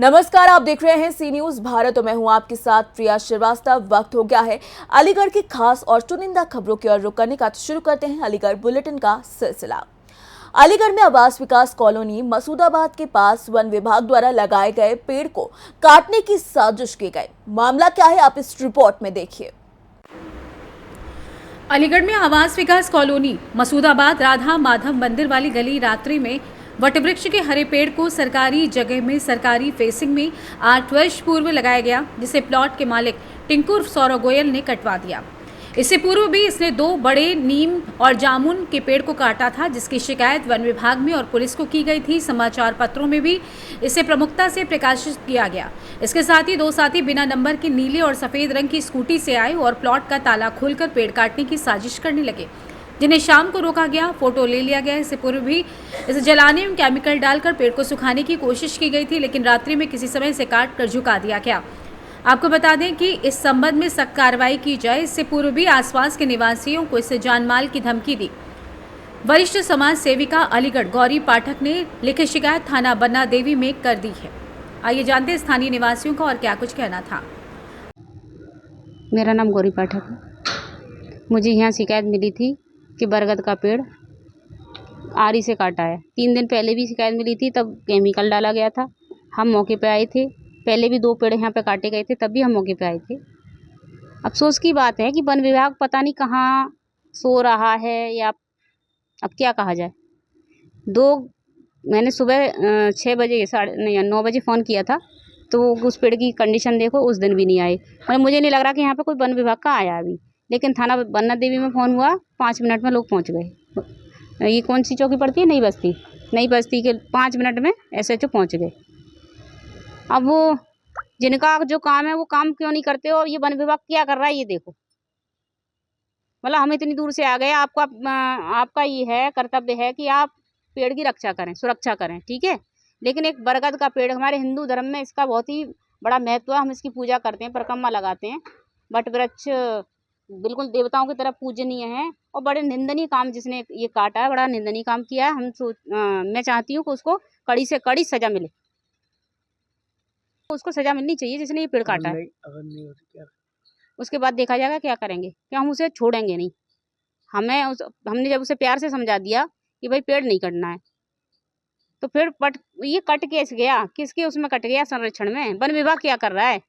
नमस्कार, आप देख रहे हैं सी न्यूज भारत और मैं हूं आपके साथ प्रिया श्रीवास्तव। वक्त हो गया है अलीगढ़ की खास और चुनिंदा खबरों की ओर रुख करने का। शुरू करते हैं अलीगढ़ बुलेटिन का सिलसिला। अलीगढ़ में आवास विकास कॉलोनी मसूदाबाद के पास वन विभाग द्वारा लगाए गए पेड़ को काटने की साजिश की गई। मामला क्या है, आप इस रिपोर्ट में देखिए। अलीगढ़ में आवास विकास कॉलोनी मसूदाबाद राधा माधव मंदिर वाली गली रात्रि में वटवृक्ष के हरे पेड़ को सरकारी जगह में सरकारी फेसिंग में 8 वर्ष पूर्व लगाया गया, जिसे प्लॉट के मालिक टिंकू सौरव गोयल ने कटवा दिया। इससे पूर्व भी इसने 2 बड़े नीम और जामुन के पेड़ को काटा था, जिसकी शिकायत वन विभाग में और पुलिस को की गई थी। समाचार पत्रों में भी इसे प्रमुखता से प्रकाशित किया गया। इसके साथ ही 2 साथी बिना नंबर की नीले और सफ़ेद रंग की स्कूटी से आए और प्लॉट का ताला खोलकर पेड़ काटने की साजिश करने लगे, जिन्हें शाम को रोका गया, फोटो ले लिया गया। इससे पूर्व भी इसे जलाने में केमिकल डालकर पेड़ को सुखाने की कोशिश की गई थी, लेकिन रात्रि में किसी समय इसे काट कर झुका दिया गया। आपको बता दें कि इस संबंध में सख्त कार्रवाई की जाए। इससे पूर्व भी आसपास के निवासियों को इससे जानमाल की धमकी दी। वरिष्ठ समाज सेविका अलीगढ़ गौरी पाठक ने लिखित शिकायत थाना बन्ना देवी में कर दी है। आइए जानते हैं स्थानीय निवासियों का और क्या कुछ कहना था। मेरा नाम गौरी पाठक है। मुझे यहाँ शिकायत मिली थी कि बरगद का पेड़ आरी से काटा है। 3 दिन पहले भी शिकायत मिली थी, तब केमिकल डाला गया था। हम मौके पे आए थे। पहले भी 2 पेड़ यहाँ पे काटे गए थे, तब भी हम मौके पे आए थे। अफसोस की बात है कि वन विभाग पता नहीं कहाँ सो रहा है, या अब क्या कहा जाए। मैंने सुबह 6 बजे 9 बजे फ़ोन किया था, तो उस पेड़ की कंडीशन देखो, उस दिन भी नहीं आए। मतलब मुझे नहीं लग रहा कि यहाँ पे कोई वन विभाग का आया अभी। लेकिन थाना बन्ना देवी में फ़ोन हुआ, 5 मिनट में लोग पहुँच गए। ये कौन सी चौकी पड़ती है? नई बस्ती के 5 मिनट में SHO पहुँच गए। अब वो जिनका जो काम है वो काम क्यों नहीं करते, और ये वन विभाग क्या कर रहा है ये देखो। मतलब हम इतनी दूर से आ गए। आपका ये है, कर्तव्य है कि आप पेड़ की रक्षा करें, सुरक्षा करें, ठीक है। लेकिन एक बरगद का पेड़, हमारे हिंदू धर्म में इसका बहुत ही बड़ा महत्व है। हम इसकी पूजा करते हैं, परिक्रमा लगाते हैं। वट वृक्ष बिल्कुल देवताओं की तरह पूजनीय है, और बड़े निंदनीय काम जिसने ये काटा है, बड़ा निंदनीय काम किया है। मैं चाहती हूँ कि उसको कड़ी से कड़ी सजा मिले। उसको सजा मिलनी चाहिए जिसने ये पेड़ काटा है। अगर नहीं होती क्या? उसके बाद देखा जाएगा क्या करेंगे, क्या हम उसे छोड़ेंगे नहीं। हमने जब उसे प्यार से समझा दिया कि भाई पेड़ नहीं कटना है, तो फिर ये कट कैसे गया? किसके उसमें कट गया? संरक्षण में वन विभाग क्या कर रहा है?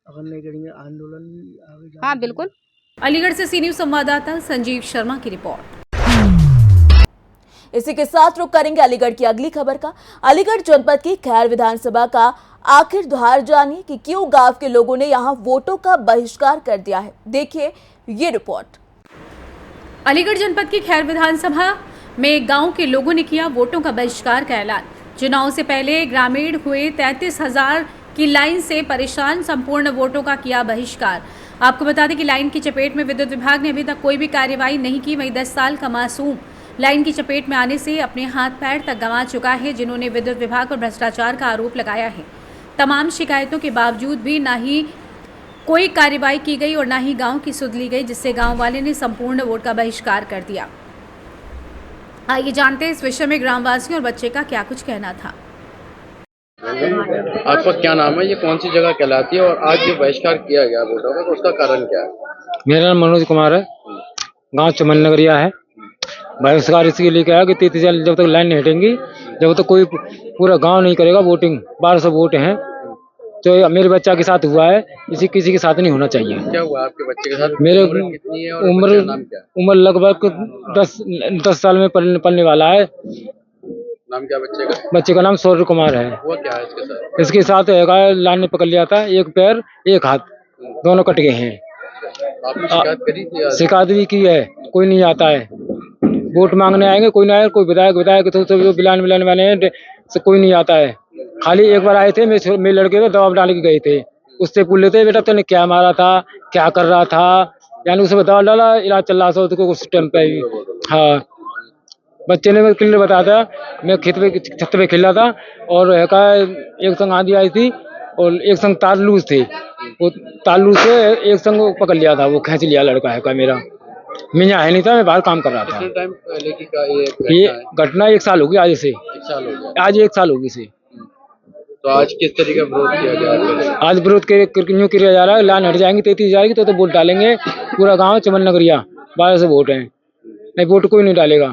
अगर नहीं करेंगे आंदोलन भी आगे। हाँ बिल्कुल। अलीगढ़ से सी न्यूज संवाददाता संजीव शर्मा की रिपोर्ट। इसी के साथ रुख करेंगे अलीगढ़ की अगली खबर का। अलीगढ़ जनपद की खैर विधानसभा का आखिर द्वार जानिए कि क्यों गांव के लोगों ने यहां वोटों का बहिष्कार कर दिया है। देखिए ये रिपोर्ट। अलीगढ़ जनपद की खैर विधानसभा में गांव के लोगों ने किया वोटों का बहिष्कार का ऐलान। चुनाव से पहले ग्रामीण हुए 33,000 की लाइन से परेशान, संपूर्ण वोटों का किया बहिष्कार। आपको बता दें कि लाइन की चपेट में विद्युत विभाग ने अभी तक कोई भी कार्रवाई नहीं की। वहीं 10 साल का मासूम लाइन की चपेट में आने से अपने हाथ पैर तक गंवा चुका है, जिन्होंने विद्युत विभाग पर भ्रष्टाचार का आरोप लगाया है। तमाम शिकायतों के बावजूद भी ना ही कोई कार्रवाई की गई और ना ही गांव की सुध ली गई, जिससे गांव वाले ने संपूर्ण वोट का बहिष्कार कर दिया। आइए जानते हैं इस विषय में ग्रामवासियों और बच्चे का क्या कुछ कहना था। आपका क्या नाम है, ये कौन सी जगह कहलाती है, और आज जो बहिष्कार किया गया वोटों का, तो उसका कारण क्या है? मेरा नाम मनोज कुमार है, गांव चमन नगरिया है। बहिष्कार इसके लिए क्या है कि 33 जब तक लाइन नहीं हटेंगी, जब तक कोई पूरा गांव नहीं करेगा वोटिंग। 1200 वोट हैं, तो मेरे बच्चा के साथ हुआ है, किसी के साथ नहीं होना चाहिए। क्या हुआ आपके बच्चे के साथ? मेरे उम्र कितनी है और बच्चे का नाम क्या है? उम्र लगभग 10 साल में पलने वाला है। नाम क्या बच्चे का? बच्चे का नाम सौर्य कुमार है। हुआ क्या है इसके साथ? इसके साथ लाइन ने पकड़ लिया था, एक पैर एक हाथ दोनों कट गए हैं। आपने शिकायत करी थी? शिकायत भी की है, कोई नहीं आता है। वोट मांगने आएंगे, कोई नहीं आए। कोई विधायक तो जो बिलाने वाले हैं से कोई नहीं आता है। खाली एक बार आए थे, मेरे लड़के को दबाव डाल के गए थे। उससे पूछ लेते बेटा तूने क्या मारा था, क्या कर रहा था, यानी उसे दबाव डाला, इलाज चल रहा था उस टाइम पे। हाँ, बच्चे ने क्लियर बताया था। मैं छत पे खेल रहा था, और एक संग आंधी आई थी और एक संग तारलूज थे। वो तारलूज से एक संग पकड़ लिया था, वो खींच लिया लड़का है का मेरा। मैं यहाँ है नहीं था, मैं बाहर काम कर रहा था। कितने टाइम पहले की ये ये घटना 1 साल होगी आज से। 1 साल हो गया। आज 1 साल होगी से। तो आज किस तरीके का विरोध किया गया है? आज विरोध यूँ किया जा रहा है, लाइन हट जाएंगी 33 जाएगी तो वोट डालेंगे। पूरा गांव चमन नगरिया 12 से वोट है, नहीं वोट कोई नहीं डालेगा।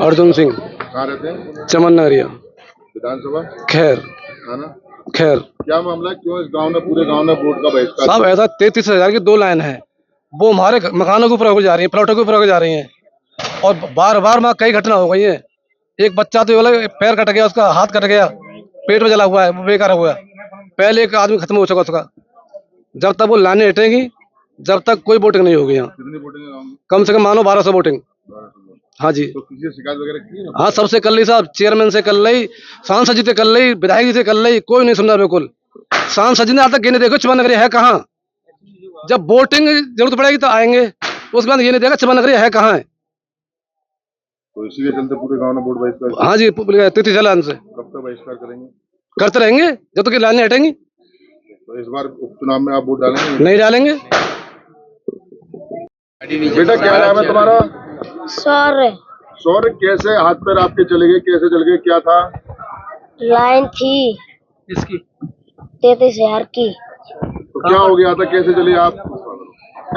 अर्जुन सिंह, कहाँ रहते हैं? चमन नगरिया, विधानसभा खैर थाना। खैर। क्या मामला है, क्यों इस गांव में, पूरे गांव में वोट का बहिष्कार? साहब ऐसा 33,000 की 2 लाइन है, वो हमारे मकानों के ऊपर होकर जा रही है, प्लॉटों के ऊपर होकर जा रही है, और बार बार वहाँ कई घटना हो गई है। एक बच्चा तो बोला पैर कट गया, उसका हाथ कट गया, पेट में जला हुआ है, वो बेकार हुआ है। पहले एक आदमी खत्म हो चुका उसका। जब तक वो लाइनें हटेंगी जब तक कोई वोटिंग नहीं होगी यहाँ। कितनी वोटिंग है गाँव में? कम से कम मानो 1200 वोटिंग। हाँ जी। तो किसी से शिकायत वगैरह की है? हाँ, सबसे कर ली साहब, चेयरमैन से कर ली, सांसद जी से कर ली, विधायक जी से कर ली, कोई नहीं सुन रहा बिल्कुल। सांसद जी ने आज तक ये नहीं देखो चमन नगरी है कहाँ। जब वोटिंग जरूरत पड़ेगी तो आएंगे, उसके बाद ये नहीं देखा चमन नगरी है कहाँ है। तो इसी के चलते पूरे गांव में वोट बहिष्कार? हाँ जी, 33 लाइन से। कब तक बहिष्कार करेंगे? करते रहेंगे जब तक लाइनें हटेंगी। तो इस बार उपचुनाव में आप वोट डालेंगे? नहीं डालेंगे। बेटा क्या नाम है तुम्हारा? सौर्य। सौर्य, कैसे हाथ पैर आपके चले गए, कैसे चल गए, क्या था? लाइन थी इसकी 33,000 की। तो क्या हो गया था, कैसे चले आप?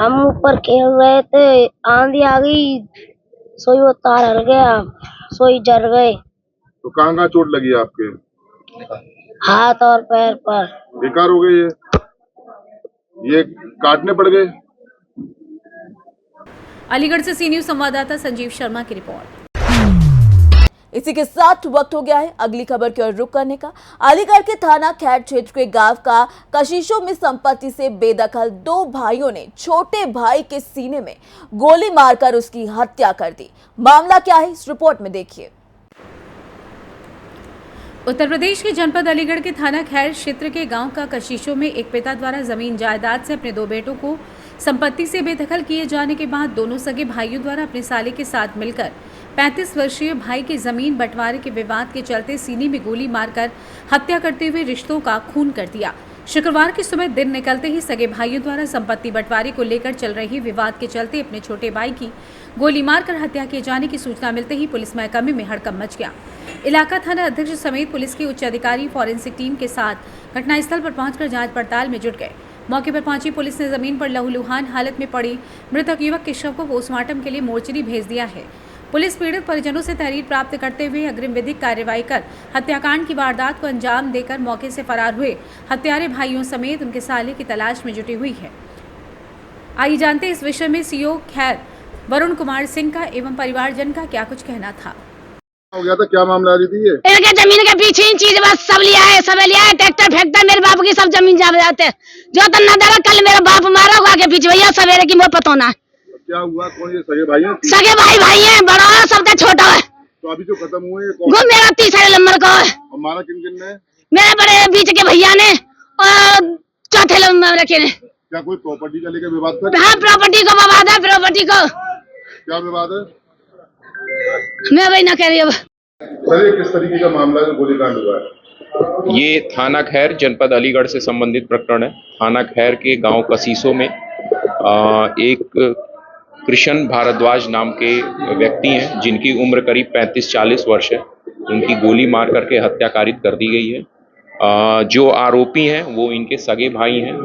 हम ऊपर खेल रहे थे, आंधी आ गई, सोई वो तार हल गया, सोई जल गए। तो कहाँ कहाँ चोट लगी आपके? हाथ और पैर पर। बेकार हो गए ये काटने पड़ गए? अलीगढ़ से सी न्यूज संवाददाता संजीव शर्मा की रिपोर्ट। इसी के साथ वक्त हो गया है अगली खबर की ओर रुख करने का। अलीगढ़ के थाना खैर क्षेत्र के गांव का कशिशों में संपत्ति से बेदखल 2 भाइयों ने छोटे भाई के सीने में गोली मारकर उसकी हत्या कर दी। मामला क्या है, इस रिपोर्ट में देखिए। उत्तर प्रदेश के जनपद अलीगढ़ के थाना खैर क्षेत्र के गांव का कशिशों में एक पिता द्वारा जमीन जायदाद से अपने 2 बेटों को संपत्ति से बेदखल किए जाने के बाद दोनों सगे भाइयों द्वारा अपने साले के साथ मिलकर 35 वर्षीय भाई की जमीन बंटवारे के विवाद के चलते सीने में गोली मारकर हत्या करते हुए रिश्तों का खून कर दिया। शुक्रवार की सुबह दिन निकलते ही सगे भाइयों द्वारा संपत्ति बंटवारे को लेकर चल रही विवाद के चलते अपने छोटे भाई की गोली मारकर हत्या किए जाने की सूचना मिलते ही पुलिस महकमे में हड़कंप मच गया। इलाका थाना अध्यक्ष समेत पुलिस के उच्च अधिकारी फॉरेंसिक टीम के साथ घटनास्थल पर पहुंचकर जांच पड़ताल में जुट गए। मौके पर पहुंची पुलिस ने जमीन पर लहूलुहान हालत में पड़ी मृतक युवक के शव को पोस्टमार्टम के लिए मोर्चरी भेज दिया है। पुलिस पीड़ित परिजनों से तहरीर प्राप्त करते हुए अग्रिम विधिक कार्रवाई कर हत्याकांड की वारदात को अंजाम देकर मौके से फरार हुए हत्यारे भाइयों समेत उनके साले की तलाश में जुटी हुई है। आइए जानते इस विषय में सीओ खैर वरुण कुमार सिंह का एवं परिवारजन का क्या कुछ कहना था। हो गया था, क्या मामला दीदी? इनके जमीन के पीछे इन चीज बस सब लिया है, ट्रैक्टर फेंकता मेरे बाप की सब जमीन जा जाते जो तो न दरा कल मेरा बाप मारा हुआ के पीछे भैया सवेरे की मोर पता होना। क्या हुआ, कौन ये सगे भाई हैं? सगे भाई है, बड़ा है सबसे छोटा है। तो अभी जो खत्म हुए वो मेरा 3रे नंबर का है। और मारा किन किन ने? मेरे बड़े बीच के भैया ने और चौथे नंबर के ने। क्या कोई प्रॉपर्टी का लेकर विवाद था? हाँ, प्रॉपर्टी का विवाद है। प्रॉपर्टी को क्या विवाद है? मैं वही ना कह रही अब। सर, किस तरीके का मामला है, गोलीकांड हुआ है? ये थाना खैर जनपद अलीगढ़ से संबंधित प्रकरण है। थाना खैर के गांव कसीसों में एक कृष्ण भारद्वाज नाम के व्यक्ति हैं जिनकी उम्र करीब 35-40 वर्ष है। उनकी गोली मार करके हत्या कारित कर दी गई है। जो आरोपी हैं वो इनके सगे भाई हैं।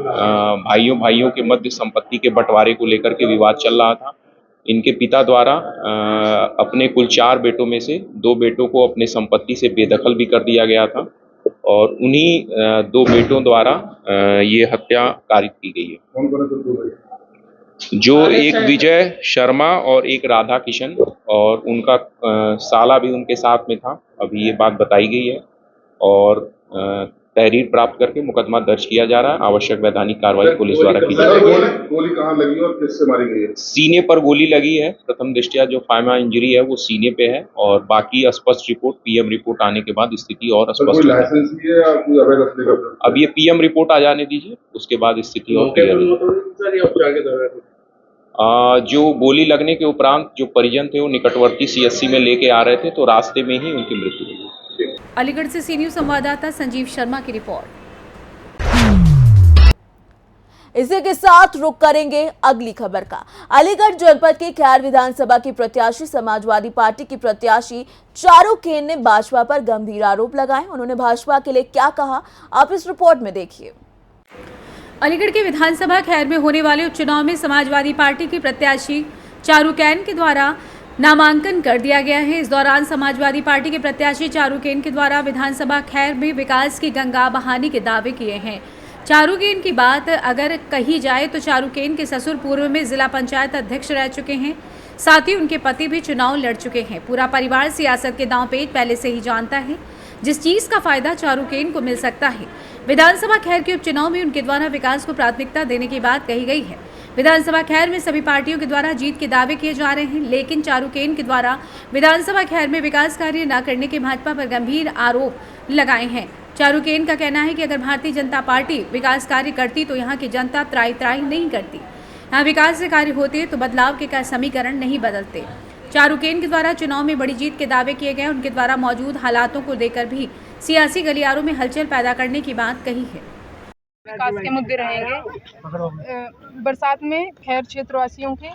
भाइयों के मध्य संपत्ति के बंटवारे को लेकर के विवाद चल रहा था। इनके पिता द्वारा अपने कुल 4 बेटों में से 2 बेटों को अपने संपत्ति से बेदखल भी कर दिया गया था और उन्हीं 2 बेटों द्वारा ये हत्या कारित की गई है। कौन जो एक विजय शर्मा और एक राधा किशन और उनका साला भी उनके साथ में था। अभी ये बात बताई गई है और तहरीर प्राप्त करके मुकदमा दर्ज किया जा रहा है। आवश्यक वैधानिक कार्रवाई पुलिस द्वारा की जा रही है। गोली कहाँ लगी और किससे मारी गई है? सीने पर गोली लगी है। प्रथम दृष्टया जो फायमा इंजरी है वो सीने पे है और बाकी स्पष्ट रिपोर्ट पीएम रिपोर्ट आने के बाद स्थिति और स्पष्ट होगी। अब ये पीएम रिपोर्ट आ जाने दीजिए, उसके बाद स्थिति और क्लियर होगी। जो गोली लगने के उपरांत जो परिजन थे वो निकटवर्ती सीएससी में लेके आ रहे थे तो रास्ते में ही उनकी मृत्यु हुई। अलीगढ़ से सी न्यूज संवाददाता संजीव शर्मा की रिपोर्ट। इसी के साथ रुख करेंगे अगली खबर का। अलीगढ़ जनपद के खैर विधानसभा की प्रत्याशी समाजवादी पार्टी की प्रत्याशी चारुकेन ने भाजपा पर गंभीर आरोप लगाए। उन्होंने भाजपा के लिए क्या कहा, आप इस रिपोर्ट में देखिए। अलीगढ़ के विधानसभा खैर में होने वाले उपचुनाव में समाजवादी पार्टी की प्रत्याशी चारुकेन के द्वारा नामांकन कर दिया गया है। इस दौरान समाजवादी पार्टी के प्रत्याशी चारुकेन के द्वारा विधानसभा खैर में विकास की गंगा बहाने के दावे किए हैं। चारुकेन की बात अगर कही जाए तो चारुकेन के ससुर पूर्व में जिला पंचायत अध्यक्ष रह चुके हैं, साथ ही उनके पति भी चुनाव लड़ चुके हैं। पूरा परिवार सियासत के दांवपेच पहले से ही जानता है, जिस चीज का फायदा चारुकेन को मिल सकता है। विधानसभा खैर के उपचुनाव में उनके द्वारा विकास को प्राथमिकता देने की बात कही गई है। विधानसभा खैर में सभी पार्टियों के द्वारा जीत के दावे किए जा रहे हैं, लेकिन चारुकेन के द्वारा विधानसभा खैर में विकास कार्य न करने के भाजपा पर गंभीर आरोप लगाए हैं। चारुकेन का कहना है कि अगर भारतीय जनता पार्टी विकास कार्य करती तो यहाँ की जनता त्राई त्राई नहीं करती। यहाँ विकास से कार्य होते तो बदलाव के समीकरण नहीं बदलते। चारुकेन के द्वारा चुनाव में बड़ी जीत के दावे किए गए। उनके द्वारा मौजूद हालातों को लेकर भी सियासी गलियारों में हलचल पैदा करने की बात कही है। विकास के मुद्दे रहेंगे। बरसात में खैर क्षेत्रवासियों के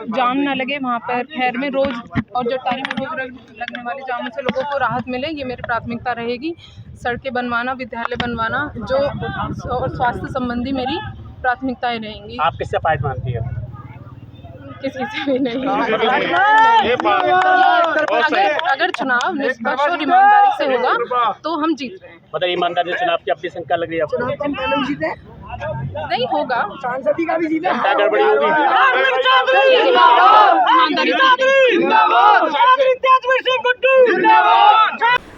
जाम न लगे, वहाँ पर खैर में रोज और जटाई में रोज लगने वाले जामों से लोगों को राहत मिले, ये मेरी प्राथमिकता रहेगी। सड़कें बनवाना, विद्यालय बनवाना जो और स्वास्थ्य संबंधी मेरी प्राथमिकताएं रहेंगी। आप किससे फायदा मानती है? किसी से भी नहीं। अगर चुनाव निष्पक्ष और ईमानदारी से होगा तो हम जीत रहे हैं। मतलब ईमानदारी से चुनाव की अपनी शंका लग रही है आपको? नहीं होगा, सांसदी का भी जीते, गड़बड़ी होगी।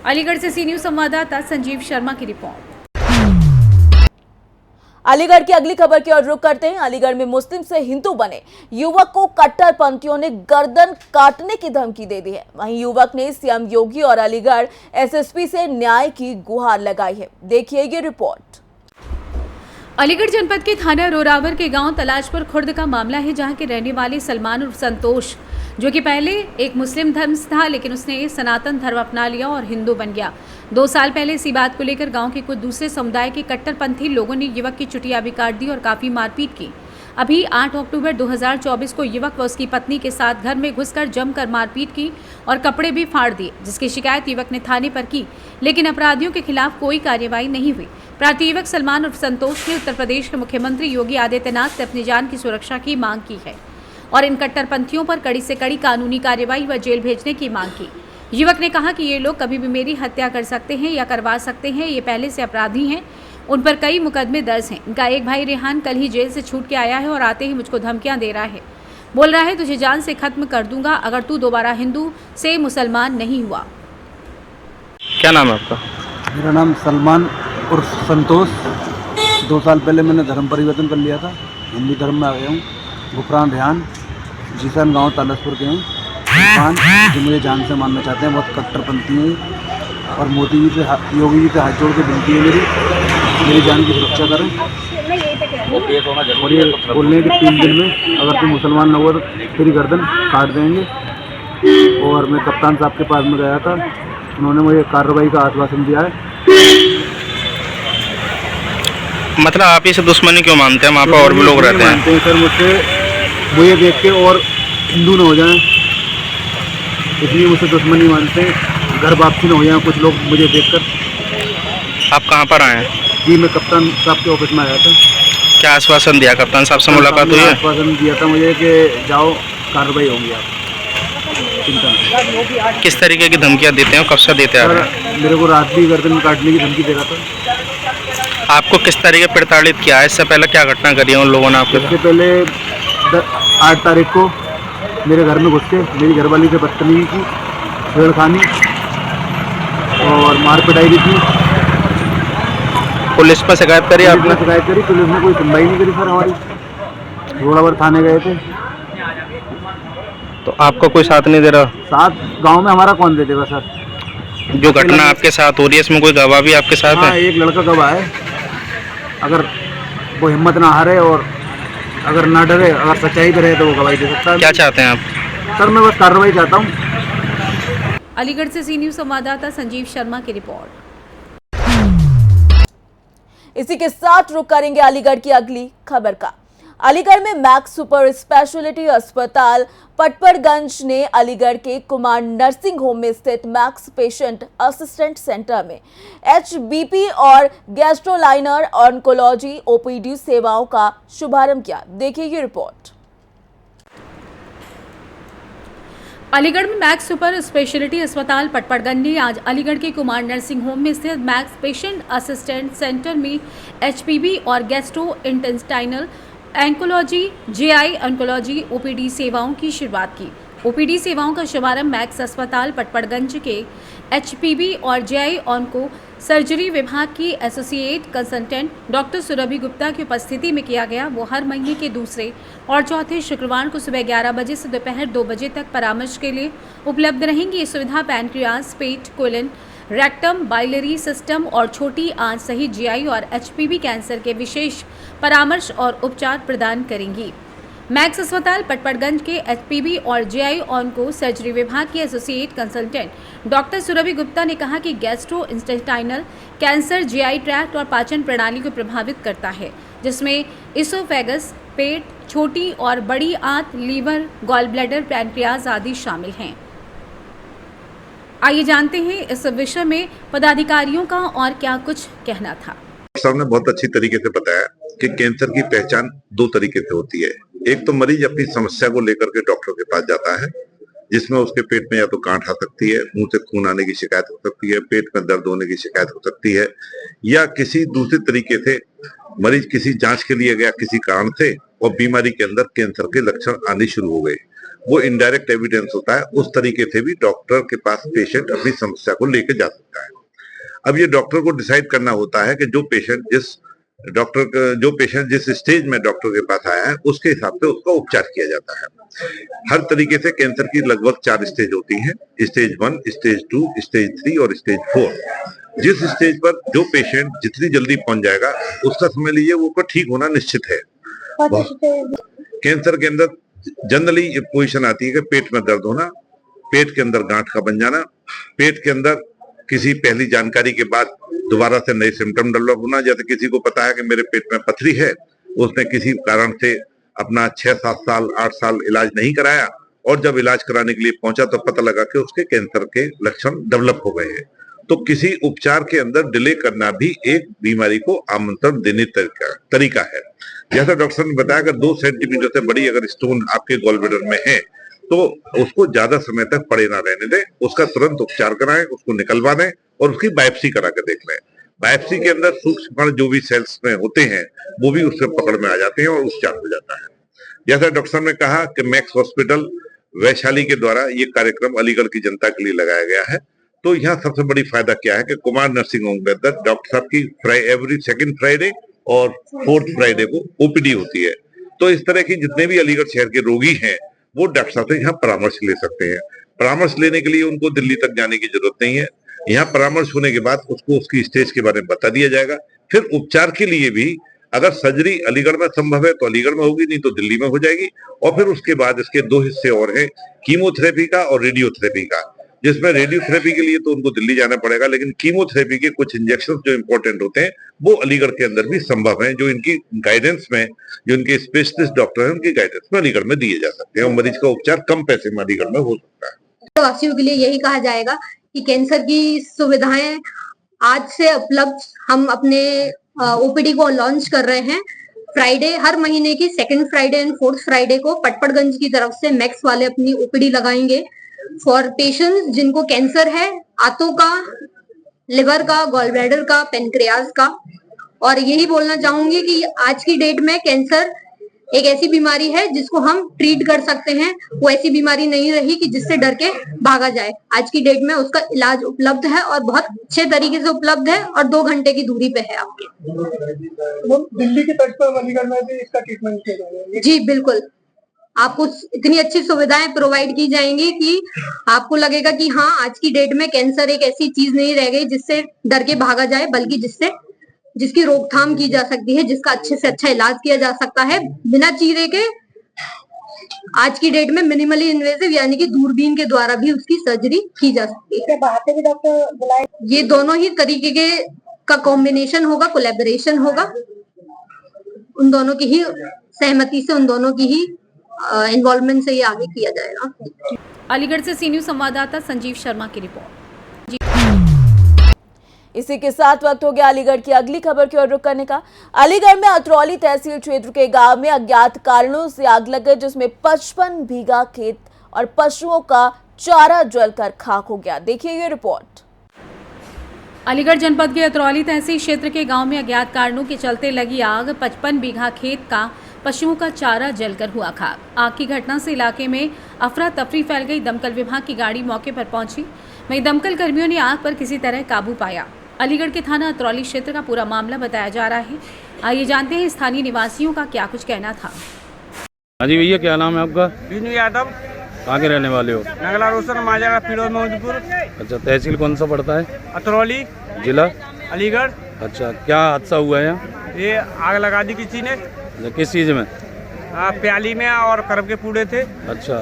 अलीगढ़ से सी न्यूज संवाददाता संजीव शर्मा की रिपोर्ट। अलीगढ़ की अगली खबर की ओर रुख करते हैं। अलीगढ़ में मुस्लिम से हिंदू बने युवक को कट्टरपंथियों ने गर्दन काटने की धमकी दे दी है। वहीं युवक ने सीएम योगी और अलीगढ़ एसएसपी से न्याय की गुहार लगाई है। देखिए ये रिपोर्ट। अलीगढ़ जनपद के थाना रोरावर के गांव तलाशपुर खुर्द का मामला है, जहां के रहने वाले सलमान उर्फ संतोष, जो कि पहले एक मुस्लिम धर्म से था, लेकिन उसने सनातन धर्म अपना लिया और हिंदू बन गया। 2 साल पहले इसी बात को लेकर गांव के कुछ दूसरे समुदाय के कट्टरपंथी लोगों ने युवक की चुटिया भी काट दी और काफी मारपीट की। अभी 8 अक्टूबर 2024 को युवक व उसकी पत्नी के साथ घर में घुसकर जमकर मारपीट की और कपड़े भी फाड़ दिए, जिसकी शिकायत युवक ने थाने पर की, लेकिन अपराधियों के खिलाफ कोई कार्रवाई नहीं हुई। प्रांत युवक सलमान उर्फ संतोष ने उत्तर प्रदेश के मुख्यमंत्री योगी आदित्यनाथ से अपनी जान की सुरक्षा की मांग की है और इन कट्टरपंथियों पर कड़ी से कड़ी कानूनी कार्रवाई व जेल भेजने की मांग की। युवक ने कहा कि ये लोग कभी भी मेरी हत्या कर सकते हैं या करवा सकते हैं, ये पहले से अपराधी हैं, उन पर कई मुकदमे दर्ज हैं। इनका एक भाई रेहान कल ही जेल से छूट के आया है और आते ही मुझको धमकियां दे रहा है, बोल रहा है तुझे जान से खत्म कर दूंगा अगर तू दोबारा हिंदू से मुसलमान नहीं हुआ। क्या नाम है आपका? मेरा नाम सलमान उर्फ संतोष। 2 साल पहले मैंने धर्म परिवर्तन कर लिया था, हिंदू धर्म में आ गया हूँ। गुफरान रेहान, जीसन गांव तालसपुर के हैं। जो मुझे जान से मारना चाहते हैं, बहुत कट्टरपंथी हैं और मोदी जी से योगी जी से हाथ जोड़ के विनती है मेरी जान की सुरक्षा करें। और ये बोल रहे हैं कि 3 दिन में अगर तुम मुसलमान न हुआ तो तेरी गर्दन काट देंगे। और मैं कप्तान साहब के पास में गया था, उन्होंने मुझे कार्रवाई का आश्वासन दिया है। मतलब आप इसे दुश्मनी क्यों मानते हैं? वहाँ पर और भी लोग रहते हैं सर, मुझसे मुझे देख के और हिंदू न हो जाएं, इसलिए मुझसे दुश्मनी मानते हैं। घर वापसी न हो जाए कुछ लोग मुझे देखकर। आप कहाँ पर आए हैं? जी मैं कप्तान साहब के ऑफिस में आया था। क्या आश्वासन दिया? कप्तान साहब से मुलाकात हुई है? आश्वासन दिया था मुझे कि जाओ कार्रवाई होगी, आप चिंता नहीं। किस तरीके की धमकियाँ देते हैं, कब से देते हैं? मेरे को रात भी गर्दन काटने की धमकी दे रहा था। आपको किस तरीके प्रताड़ित किया है? इससे पहले क्या घटना करी है उन लोगों ने आपके? इससे पहले 8 तारीख को मेरे घर में घुस के मेरी घरवाली से बदतमीजी की, छेड़खानी और मार पिटाई भी की। पुलिस पर शिकायत करी आपने? शिकायत करी, पुलिस ने कोई सुनवाई नहीं करी सर हमारी। रोड़ावर थाने गए थे तो आपका कोई साथ नहीं दे रहा? साथ गांव में हमारा कौन दे देगा सर? जो घटना आपके साथ हो रही है इसमें कोई गवाह भी आपके साथ है? एक लड़का गवाह है। अगर वो हिम्मत ना हारे और अगर ना डरे, अगर सच्चाई पे रहे तो वो गवाही दे सकता है। क्या चाहते हैं आप? सर मैं बस कार्रवाई चाहता हूँ। अलीगढ़ से सी न्यूज संवाददाता संजीव शर्मा की रिपोर्ट। इसी के साथ रुक करेंगे अलीगढ़ की अगली खबर का। अलीगढ़ में मैक्स सुपर स्पेशलिटी अस्पताल पटपड़गंज ने अलीगढ़ के कुमार नर्सिंग होम में स्थित मैक्स पेशेंट असिस्टेंट सेंटर में HBP और गैस्ट्रोलाइनर ऑन्कोलॉजी OPD सेवाओं का शुभारंभ किया। देखिए ये रिपोर्ट। अलीगढ़ में मैक्स सुपर स्पेशलिटी अस्पताल पटपड़गंज ने आज अलीगढ़ के कुमार नर्सिंग होम में स्थित मैक्स पेशेंट असिस्टेंट सेंटर में HPB और gastro intestinal oncology GI oncology OPD सेवाओं की शुरुआत की। OPD सेवाओं का शुभारंभ मैक्स अस्पताल पटपड़गंज के HPB और GI ऑन्को सर्जरी विभाग की associate consultant doctor Surbhi Gupta की उपस्थिति में किया गया। वो हर महीने के दूसरे और चौथे शुक्रवार को सुबह 11 बजे से दोपहर 2 बजे तक परामर्श के लिए उपलब्ध रहेंगी। ये सुविधा पैनक्रियाज, पेट, कोलन, रेक्टम, बाइलरी सिस्टम और छोटी आंत सहित GI और HPB कैंसर के विशेष परामर्श और उपचार प्रदान करेंगी। मैक्स अस्पताल पटपड़गंज के HPB और GI ऑन्को सर्जरी विभाग की associate consultant doctor Surbhi Gupta ने कहा कि gastrointestinal cancer GI tract और पाचन प्रणाली को प्रभावित करता है, जिसमें इसोफेगस, पेट, छोटी और बड़ी आंत, लीवर, गॉल ब्लैडर, पैनक्रियाज आदि शामिल हैं। आइए जानते हैं इस विषय में पदाधिकारियों का और क्या कुछ कहना था। सर ने बहुत अच्छी तरीके से बताया कि कैंसर की पहचान 2 तरीके से होती है। एक तो मरीज अपनी समस्या को लेकर के डॉक्टर के पास जाता है, जिसमें उसके पेट में या तो गांठ आ सकती है, मुंह से खून आने की शिकायत हो सकती है, पेट में दर्द होने की शिकायत हो सकती है, या किसी दूसरे तरीके से मरीज किसी जांच के लिए गया किसी कारण से और बीमारी के अंदर कैंसर के लक्षण आने शुरू हो गए। वो इनडायरेक्ट एविडेंस होता है। उस तरीके से भी डॉक्टर के पास पेशेंट अपनी समस्या को लेकर जा सकता है। अब ये डॉक्टर को डिसाइड करना होता है कि जो पेशेंट जिस स्टेज में डॉक्टर के पास आया है उसके हिसाब से उसका उपचार किया जाता है। हर तरीके से कैंसर की लगभग 4 स्टेज होती हैं, स्टेज 1, स्टेज 2, स्टेज 3 और स्टेज 4। जिस स्टेज पर जो पेशेंट जितनी जल्दी पहुंच जाएगा उसका समझ लीजिए वो ठीक होना निश्चित है। कैंसर के अंदर जनरली ये पोजीशन आती है कि पेट में दर्द होना, पेट के अंदर गांठ का बन जाना, पेट के अंदर किसी पहली जानकारी के बाद दोबारा से नए सिम्टम डेवलप होना। जैसे किसी को पता है कि मेरे पेट में पथरी है, उसने किसी कारण से अपना 6-7 साल 8 साल इलाज नहीं कराया और जब इलाज कराने के लिए पहुंचा तो पता लगा कि उसके कैंसर के लक्षण डेवलप हो गए हैं। तो किसी उपचार के अंदर डिले करना भी एक बीमारी को आमंत्रण देने तरीका है। जैसा डॉक्टर ने बताया कि 2 सेंटीमीटर से बड़ी अगर स्टोन आपके गॉल ब्लैडर में है तो उसको ज्यादा समय तक पड़े ना रहने दें, उसका तुरंत उपचार कराएं, उसको निकलवा दें और उसकी बायोप्सी करा के देख लें। बायोप्सी के अंदर सूक्ष्म कण जो भी सेल्स में होते हैं वो भी उससे पकड़ में आ जाते हैं और उपचार हो जाता है। जैसा डॉक्टर साहब ने कहा कि मैक्स हॉस्पिटल वैशाली के द्वारा ये कार्यक्रम अलीगढ़ की जनता के लिए लगाया गया है। तो यहाँ सबसे बड़ी फायदा क्या है कि कुमार नर्सिंग होम के अंदर डॉक्टर साहब की एवरी 2nd फ्राइडे और 4th फ्राइडे को OPD होती है। तो इस तरह की जितने भी अलीगढ़ शहर के रोगी हैं वो डॉक्टर साहब से यहाँ परामर्श ले सकते हैं। परामर्श लेने के लिए उनको दिल्ली तक जाने की जरूरत नहीं है। यहाँ परामर्श होने के बाद उसको उसकी स्टेज के बारे में बता दिया जाएगा। फिर उपचार के लिए भी अगर सर्जरी अलीगढ़ में संभव है तो अलीगढ़ में होगी, नहीं तो दिल्ली में हो जाएगी। और फिर उसके बाद इसके 2 हिस्से और हैं, कीमोथेरेपी का और रेडियोथेरेपी का, जिसमें रेडियोथेरेपी के लिए तो उनको दिल्ली जाना पड़ेगा, लेकिन कीमोथेरेपी के कुछ इंजेक्शन जो इंपॉर्टेंट होते हैं वो अलीगढ़ के अंदर भी संभव है, जो इनकी गाइडेंस में जो इनके स्पेशलिस्ट डॉक्टर हैं उनकी गाइडेंस में अलीगढ़ में दिए जा सकते हैं और मरीज का उपचार कम पैसे में अलीगढ़ में हो सकता है। वासियों के लिए यही कहा जाएगा कि कैंसर की सुविधाएं आज से उपलब्ध हम अपने OPD को लॉन्च कर रहे हैं। फ्राइडे, हर महीने की 2nd Friday and 4th Friday को पटपड़गंज की तरफ से मैक्स वाले अपनी OPD लगाएंगे फॉर पेशेंट्स जिनको कैंसर है, आंतों का, लिवर का, गॉल ब्लैडर का, पेनक्रियाज का। और यही बोलना चाहूंगी कि आज की डेट में कैंसर एक ऐसी बीमारी है जिसको हम ट्रीट कर सकते हैं। वो ऐसी बीमारी नहीं रही कि जिससे डर के भागा जाए। आज की डेट में उसका इलाज उपलब्ध है और बहुत अच्छे तरीके से उपलब्ध है और 2 घंटे की दूरी पे है आपके। दिल्ली के तट पर अलीगढ़ में भी इसका ट्रीटमेंट किया जाएगा? जी बिल्कुल, आपको इतनी अच्छी सुविधाएं प्रोवाइड की जाएंगी कि आपको लगेगा कि हाँ, आज की डेट में कैंसर एक ऐसी चीज नहीं रह गई जिससे डर के भागा जाए, बल्कि जिसकी रोकथाम की जा सकती है, जिसका अच्छे से अच्छा इलाज किया जा सकता है बिना चीरे के। आज की डेट में मिनिमली इन्वेसिव यानी कि दूरबीन के द्वारा भी उसकी सर्जरी की जा सकती है। बाहर से भी डॉक्टर बुलाए? ये दोनों ही तरीके के का कॉम्बिनेशन होगा, कोलैबोरेशन होगा, उन दोनों की ही सहमति से, उन दोनों की ही इन्वॉल्वमेंट से ये आगे किया जाएगा। अलीगढ़ से सी न्यूज़ संवाददाता संजीव शर्मा की रिपोर्ट। इसी के साथ वक्त हो गया अलीगढ़ की अगली खबर की ओर रुख करने का। अलीगढ़ में अतरौली तहसील क्षेत्र के गांव में अज्ञात कारणों से आग लग गई, जिसमें 55 बीघा खेत और पशुओं का चारा जलकर खाक हो गया। देखिए ये रिपोर्ट। अलीगढ़ जनपद के अतरौली तहसील क्षेत्र के गांव में अज्ञात कारणों के चलते लगी आग, 55 बीघा खेत का पशुओं का चारा जलकर हुआ खाक। आग की घटना से इलाके में अफरा तफरी फैल गई। दमकल विभाग की गाड़ी मौके पर पहुंची, वहीं दमकल कर्मियों ने आग पर किसी तरह काबू पाया। अलीगढ़ के थाना अतरौली क्षेत्र का पूरा मामला बताया जा रहा है। आइए जानते हैं स्थानीय निवासियों का क्या कुछ कहना था। हाँ जी भैया, क्या नाम है आपका? विष्णु यादव। कहाँ के रहने वाले हो? नगला रोशन, माजरा, पीड़ो, मौजपुर। अच्छा, तहसील कौन सा पड़ता है? अतरौली। जिला अलीगढ़। अच्छा, क्या हादसा हुआ है यहाँ? ये आग लगा दी किसी ने। अच्छा, किस चीज़ में? प्याली में और करब के पूड़े थे। अच्छा,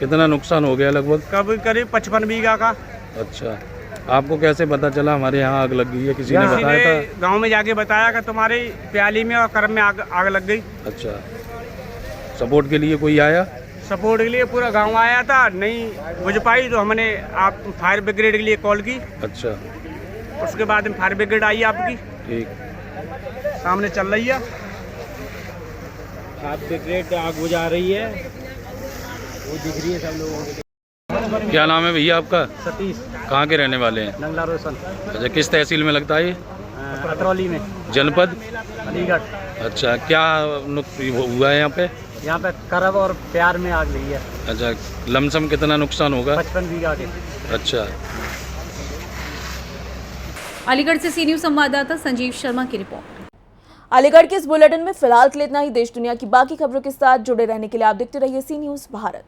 कितना नुकसान हो गया लगभग? करीब 55 बीघा का। अच्छा, आपको कैसे पता चला हमारे यहाँ आग लग गई है? किसी ने बताया था? गांव में जाके बताया कि तुम्हारे प्याली में और करब में आग लग गई। अच्छा, सपोर्ट के लिए कोई आया? सपोर्ट के लिए पूरा गांव आया था, नहीं बुझ पाई तो हमने आप फायर ब्रिगेड के लिए कॉल की। अच्छा, उसके बाद में फायर ब्रिगेड आई आपकी। ठीक, सामने चल रही है फायर ब्रिगेड, आग बुझा रही है, वो दिख रही है सब लोगों को। क्या नाम है भैया आपका? सतीश। कहाँ के रहने वाले हैं? नगला रोशन। अच्छा, किस तहसील में लगता है ये? अतरौली में। जनपद? अलीगढ़। अच्छा, क्या हुआ है यहाँ पे? यहाँ पे करब और प्यार में आग लगी है। अच्छा, लमसम कितना नुकसान होगा? 55 बीघा के। अच्छा। अलीगढ़ से सी न्यूज़ संवाददाता संजीव शर्मा की रिपोर्ट। अलीगढ़ के इस बुलेटिन में फिलहाल के लिए इतना ही। देश दुनिया की बाकी खबरों के साथ जुड़े रहने के लिए आप देखते रहिए सी न्यूज़ भारत।